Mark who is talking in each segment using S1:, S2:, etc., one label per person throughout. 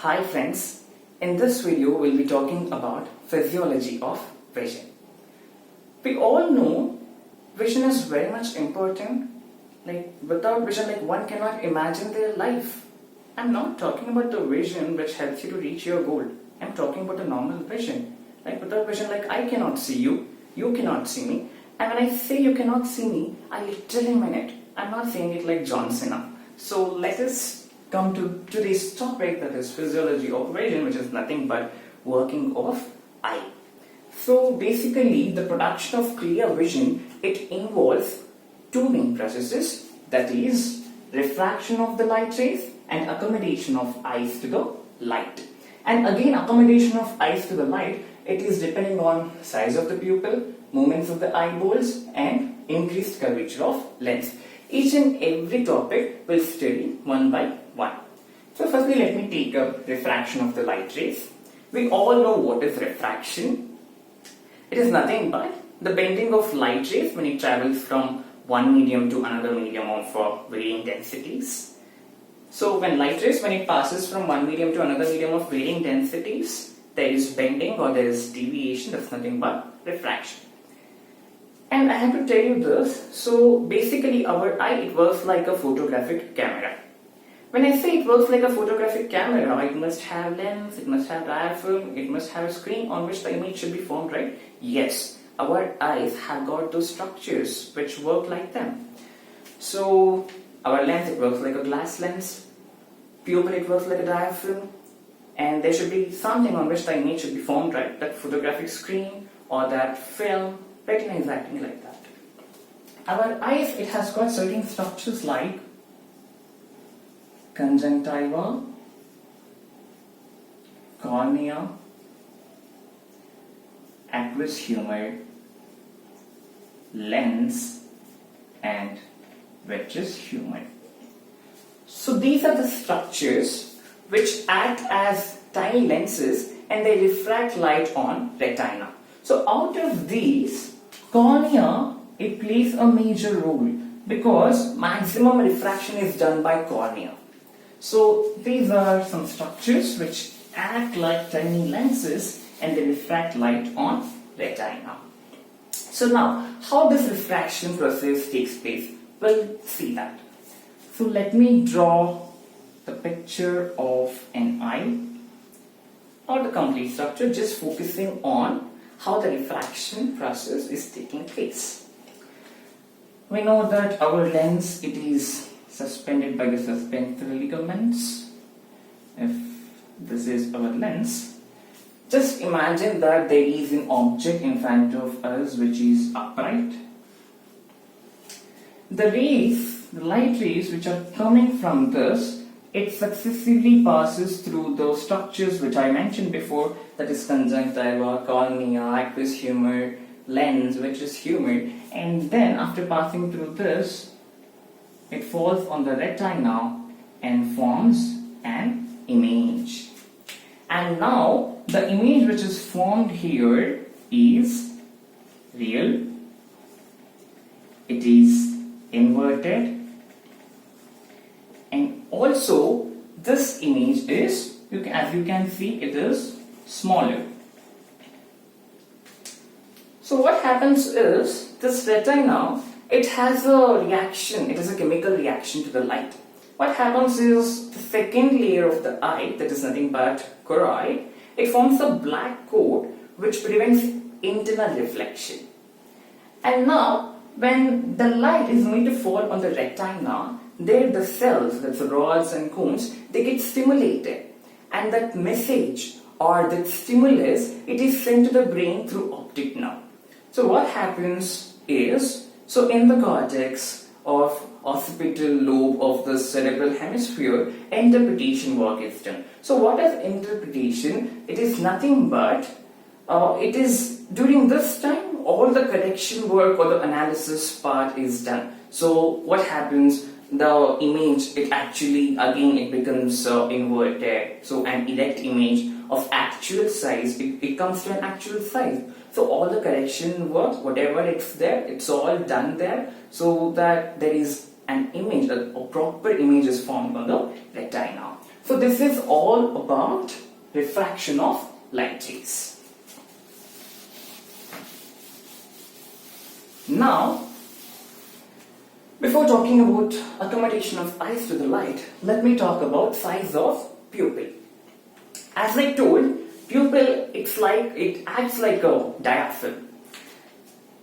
S1: Hi friends, in this video we'll be talking about physiology of vision. We all know vision is very much important. Without vision, one cannot imagine their life. I'm not talking about the vision which helps you to reach your goal. I'm talking about the normal vision. Without vision, I cannot see you, you cannot see me. And when I say you cannot see me, I literally mean it. I'm not saying it like John Cena. So let us come to today's topic, that is physiology of vision, which is nothing but working of eye. So basically the production of clear vision, it involves two main processes, that is refraction of the light rays and accommodation of eyes to the light. And again, accommodation of eyes to the light, it is depending on size of the pupil, movements of the eyeballs and increased curvature of lens. Each and every topic we'll study one by one. So firstly, let me take up refraction of the light rays. We all know what is refraction. It is nothing but the bending of light rays when it travels from one medium to another medium of varying densities. So when light rays, when it passes from one medium to another medium of varying densities, there is bending or there is deviation. That's nothing but refraction. And I have to tell you this, so basically our eye, it works like a photographic camera. When I say it works like a photographic camera, it must have lens, it must have diaphragm, it must have a screen on which the image should be formed, right? Yes, our eyes have got those structures which work like them. So our lens, it works like a glass lens, pupil, it works like a diaphragm, and there should be something on which the image should be formed, right? That photographic screen or that film. Retina is acting like that. Our eyes, it has got certain structures like conjunctiva, cornea, aqueous humor, lens and vitreous humor. So these are the structures which act as tiny lenses and they refract light on retina. So out of these, cornea, it plays a major role because maximum refraction is done by cornea. So these are some structures which act like tiny lenses and they refract light on retina. So now, how this refraction process takes place? We'll see that. So let me draw the picture of an eye or the complete structure, just focusing on how the refraction process is taking place. We know that our lens, it is suspended by the suspensory ligaments. If this is our lens, just imagine that there is an object in front of us which is upright. The rays, the light rays which are coming from this, it successively passes through those structures which I mentioned before, that is conjunctiva, cornea, aqueous humor, lens, vitreous humor, and then after passing through this, it falls on the retina and forms an image. And now the image which is formed here is real, it is inverted, and also this image is, as you can see, it is smaller. So what happens is, this retina, it has a reaction, it is a chemical reaction to the light. What happens is, the second layer of the eye, that is nothing but choroid, it forms a black coat which prevents internal reflection. And now, when the light is made to fall on the retina, there the cells, that's the rods and cones, they get stimulated. And that message or that stimulus, it is sent to the brain through optic nerve. So what happens is, so in the cortex of occipital lobe of the cerebral hemisphere, interpretation work is done. So what is interpretation? It is nothing but, it is during this time, all the correction work or the analysis part is done. So what happens? The image, it actually, again, it becomes inverted. So an erect image of actual size, it comes to an actual size. So all the correction work, whatever it's there, it's all done there, so that there is an image, a proper image is formed on the retina. So this is all about refraction of light rays. Now, before talking about accommodation of eyes to the light, let me talk about size of pupil. As I told, pupil, it acts like a diaphragm.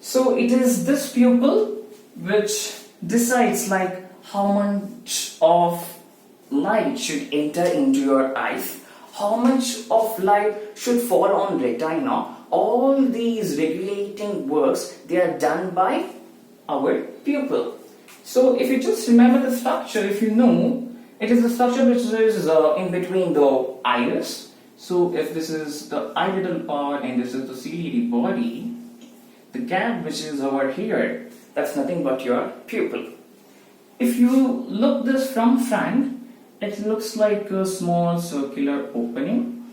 S1: So it is this pupil which decides like how much of light should enter into your eyes, how much of light should fall on retina. All these regulating works, they are done by our pupil. So if you just remember the structure, if you know, it is the structure which is in between the iris. So if this is the iridoidal part and this is the ciliary body, the gap which is over here, that's nothing but your pupil. If you look this from front, it looks like a small circular opening.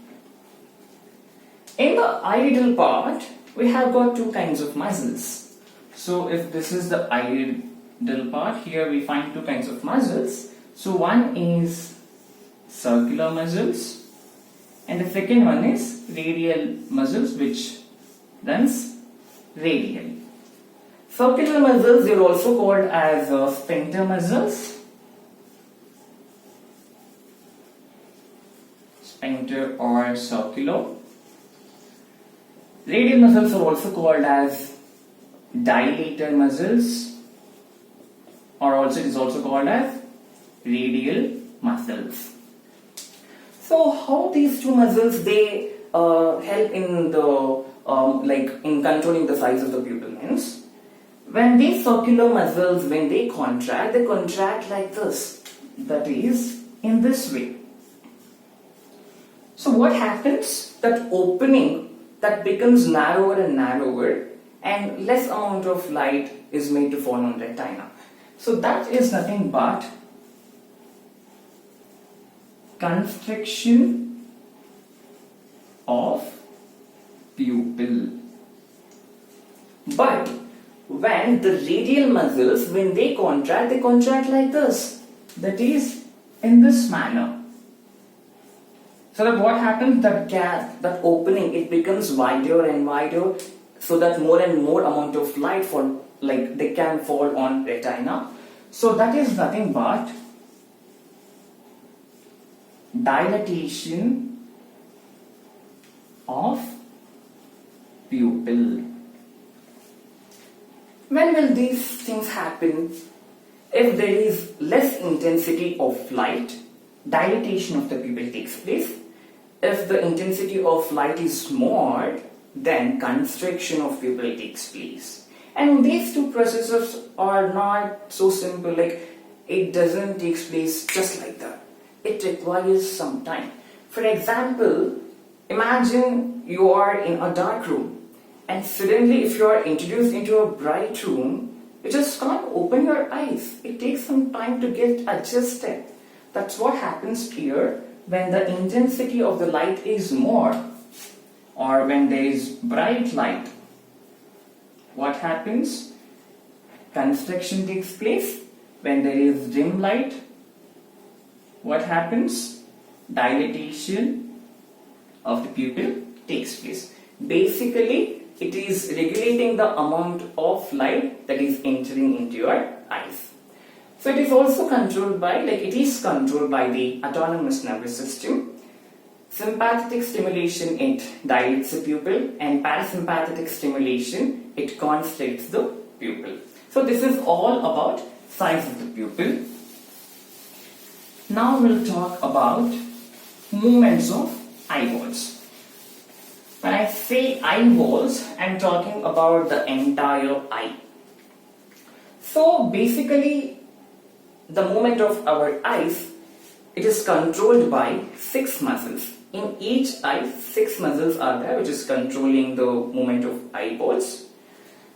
S1: In the iridoidal part, we have got two kinds of muscles. So if this is the iridoidal part, here we find two kinds of muscles. So one is circular muscles and the second one is radial muscles, which runs radially. Circular muscles, they are also called as sphincter muscles. Sphincter or circular. Radial muscles are also called as dilator muscles, or also it is also called as radial muscles. So how these two muscles, they help in the in controlling the size of the pupil means, when these circular muscles, when they contract like this, that is in this way. So what happens, that opening, that becomes narrower and narrower and less amount of light is made to fall on retina. So that is nothing but constriction of pupil. But when the radial muscles, when they contract like this, that is in this manner. So that what happens, that gap, that opening, it becomes wider and wider, so that more and more amount of light they can fall on retina. So that is nothing but dilatation of pupil. When will these things happen? If there is less intensity of light, dilatation of the pupil takes place. If the intensity of light is more, then constriction of pupil takes place. And these two processes are not so simple, like it doesn't take place just like that. It requires some time. For example, imagine you are in a dark room and suddenly if you are introduced into a bright room, you just can't open your eyes. It takes some time to get adjusted. That's what happens here when the intensity of the light is more, or when there is bright light. What happens? Constriction takes place. When there is dim light, what happens? Dilatation of the pupil takes place. Basically, it is regulating the amount of light that is entering into your eyes. So it is also controlled by, the autonomous nervous system. Sympathetic stimulation, it dilates the pupil, and parasympathetic stimulation, it constricts the pupil. So this is all about size of the pupil. Now we'll talk about movements of eyeballs. When I say eyeballs, I'm talking about the entire eye. So basically, the movement of our eyes, it is controlled by 6 muscles. In each eye, 6 muscles are there which is controlling the movement of eyeballs.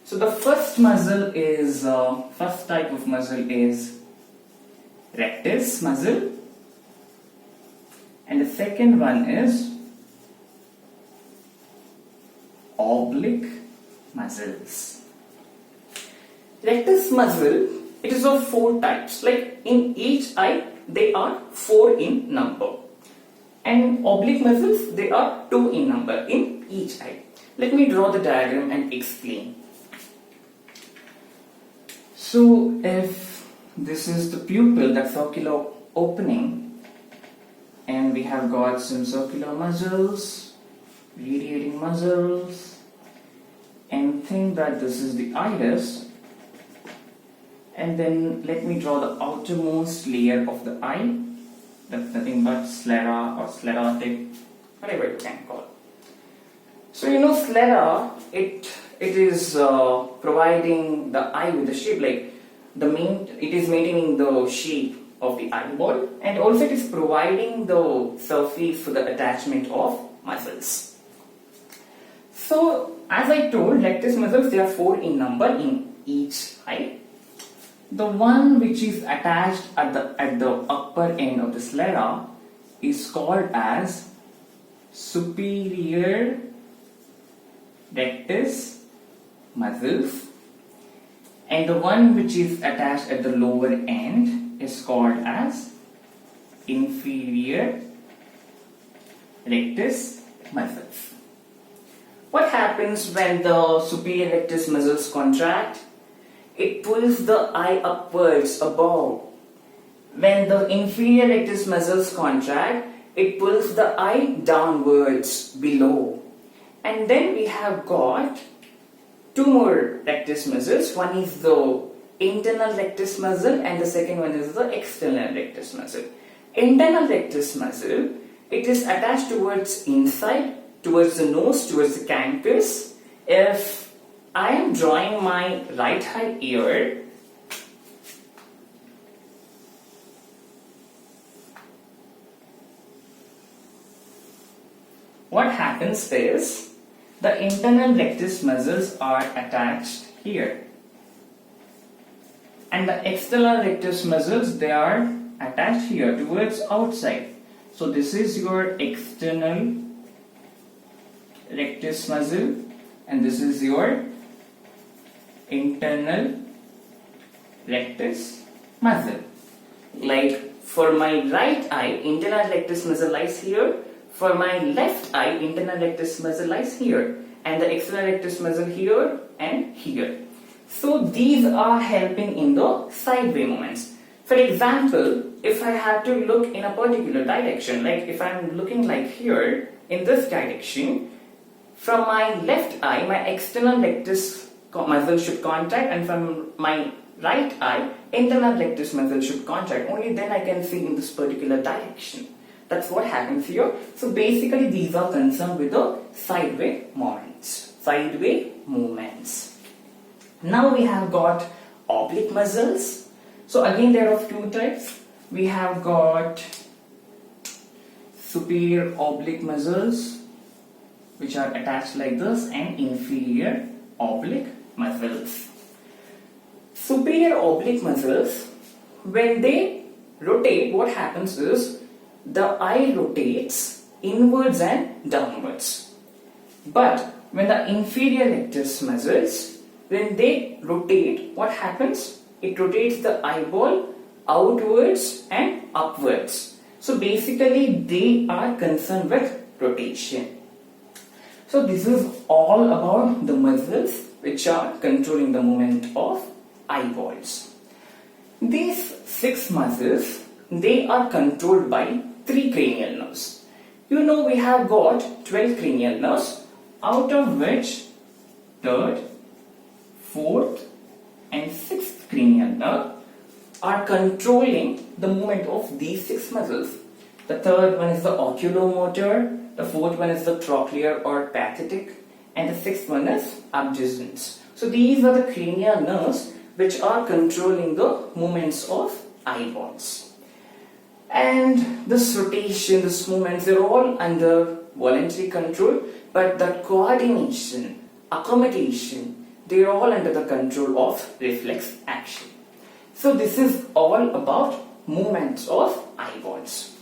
S1: So the first type of muscle is rectus muscle, and the second one is oblique muscles. Rectus muscle, it is of 4 types. Like in each eye, they are 4 in number. And oblique muscles, they are 2 in number in each eye. Let me draw the diagram and explain. So if this is the pupil, that circular opening, and we have got some circular muscles, radiating muscles, and think that this is the iris, and then let me draw the outermost layer of the eye. That's nothing but sclera or sclerotic, whatever you can call. So sclera, it is providing the eye with the shape, like it is maintaining the shape of the eyeball, and also it is providing the surface for the attachment of muscles. So as I told, rectus muscles, they are 4 in number in each eye. The one which is attached at the upper end of the sclera is called as superior rectus muscles, and the one which is attached at the lower end is called as inferior rectus muscles. What happens when the superior rectus muscles contract? It pulls the eye upwards above. When the inferior rectus muscles contract, it pulls the eye downwards below. And then we have got 2 more rectus muscles. One is the internal rectus muscle and the second one is the external rectus muscle. Internal rectus muscle, it is attached towards inside, towards the nose, towards the campus. If I am drawing my right eye here, what happens is the internal rectus muscles are attached here, and the external rectus muscles, they are attached here towards outside. So this is your external rectus muscle and this is your internal rectus muscle. Like for my right eye, internal rectus muscle lies here. For my left eye, internal rectus muscle lies here, and the external rectus muscle here and here. So these are helping in the sideway movements. For example, if I have to look in a particular direction, like if I am looking like here in this direction, from my left eye, my external rectus muscle should contract, and from my right eye, internal rectus muscle should contract. Only then I can see in this particular direction. That's what happens here. So basically these are concerned with the sideway movements. Now we have got oblique muscles. So again there are 2 types. We have got superior oblique muscles, which are attached like this, and inferior oblique muscles. Superior oblique muscles, when they rotate, what happens is the eye rotates inwards and downwards. But when the inferior rectus muscles, when they rotate, what happens? It rotates the eyeball outwards and upwards. So basically they are concerned with rotation. So this is all about the muscles which are controlling the movement of eyeballs. These 6 muscles, they are controlled by 3 cranial nerves. We have got 12 cranial nerves, out of which 3rd, 4th and 6th cranial nerve are controlling the movement of these 6 muscles. The 3rd one is the oculomotor, the 4th one is the trochlear or pathetic, and the 6th one is abducens. So these are the cranial nerves which are controlling the movements of eyeballs. And this rotation, this movements, they're all under voluntary control, but the coordination, accommodation, they're all under the control of reflex action. So this is all about movements of eyeballs.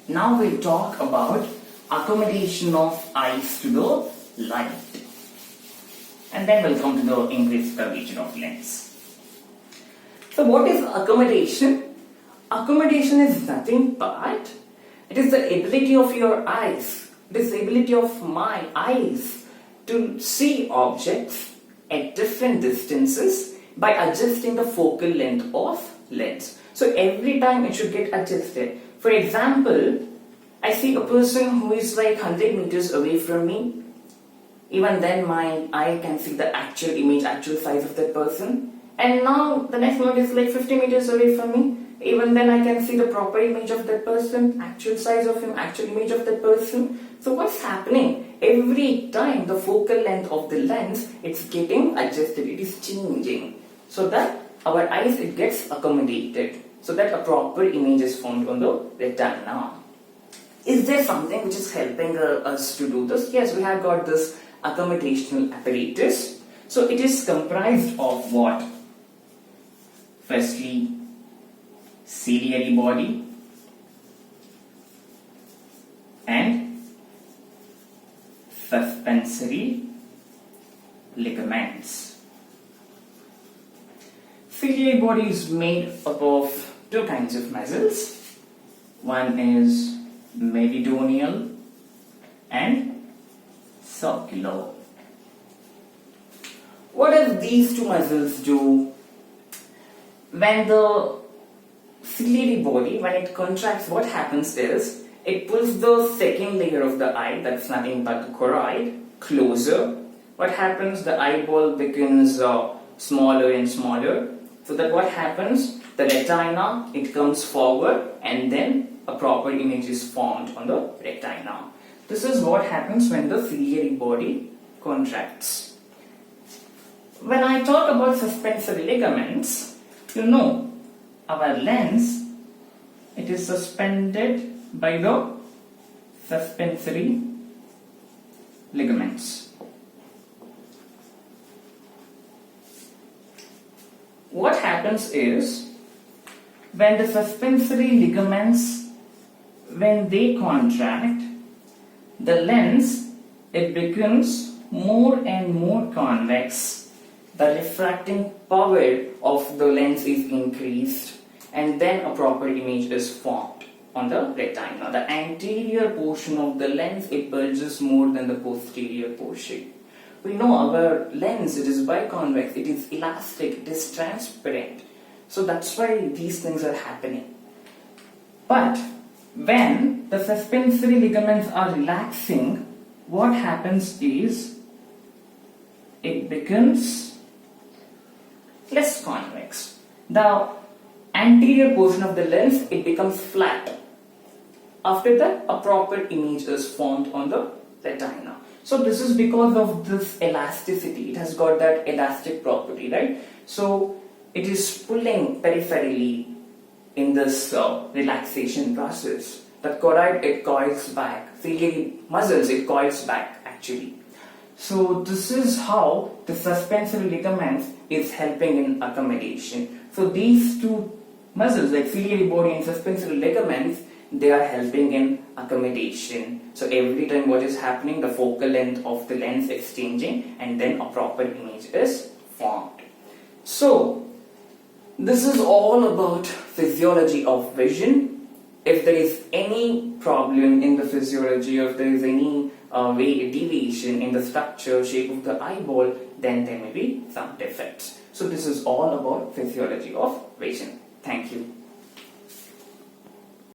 S1: Now we'll talk about accommodation of eyes to the light, and then we'll come to the increased curvature of lens. So what is accommodation? Accommodation is nothing but It is the ability of your eyes, it is the ability of my eyes to see objects at different distances by adjusting the focal length of lens. So every time it should get adjusted. For example, I see a person who is like 100 meters away from me. Even then my eye can see the actual image, actual size of that person. And now the next one is like 50 meters away from me. Even then I can see the proper image of that person, actual size of him, actual image of that person. So what's happening? Every time the focal length of the lens, it's getting adjusted, it is changing. So that our eyes, it gets accommodated. So that a proper image is formed on the retina. Is there something which is helping us to do this? Yes, we have got this accommodational apparatus. So it is comprised of what? Firstly, ciliary body and suspensory ligaments. Ciliary body is made up of two kinds of muscles. One is meridional and circular. What do these two muscles do? When the ciliary body, when it contracts, what happens is it pulls the second layer of the eye, that's nothing but the choroid, closer. What happens? The eyeball becomes smaller and smaller. So that what happens? The retina, it comes forward and then a proper image is formed on the retina. This is what happens when the ciliary body contracts. When I talk about suspensory ligaments, you know, our lens, it is suspended by the suspensory ligaments. What happens is, when the suspensory ligaments, when they contract, the lens, it becomes more and more convex. The refracting power of the lens is increased and then a proper image is formed on the retina. The anterior portion of the lens, it bulges more than the posterior portion. We know our lens, it is biconvex, it is elastic, it is transparent. So that's why these things are happening. But when the suspensory ligaments are relaxing, what happens is it becomes less convex. The anterior portion of the lens, it becomes flat. After that, a proper image is formed on the retina. So this is because of this elasticity. It has got that elastic property, right? So it is pulling peripherally in this relaxation process. The choroid, it coils back. Ciliary muscles, it coils back actually. So this is how the suspensory ligaments is helping in accommodation. So these two muscles like ciliary body and suspensory ligaments, they are helping in accommodation. So every time what is happening, the focal length of the lens is changing and then a proper image is formed. So this is all about physiology of vision. If there is any problem in the physiology, or if there is any deviation in the structure, shape of the eyeball, then there may be some defects. So this is all about physiology of vision. Thank you.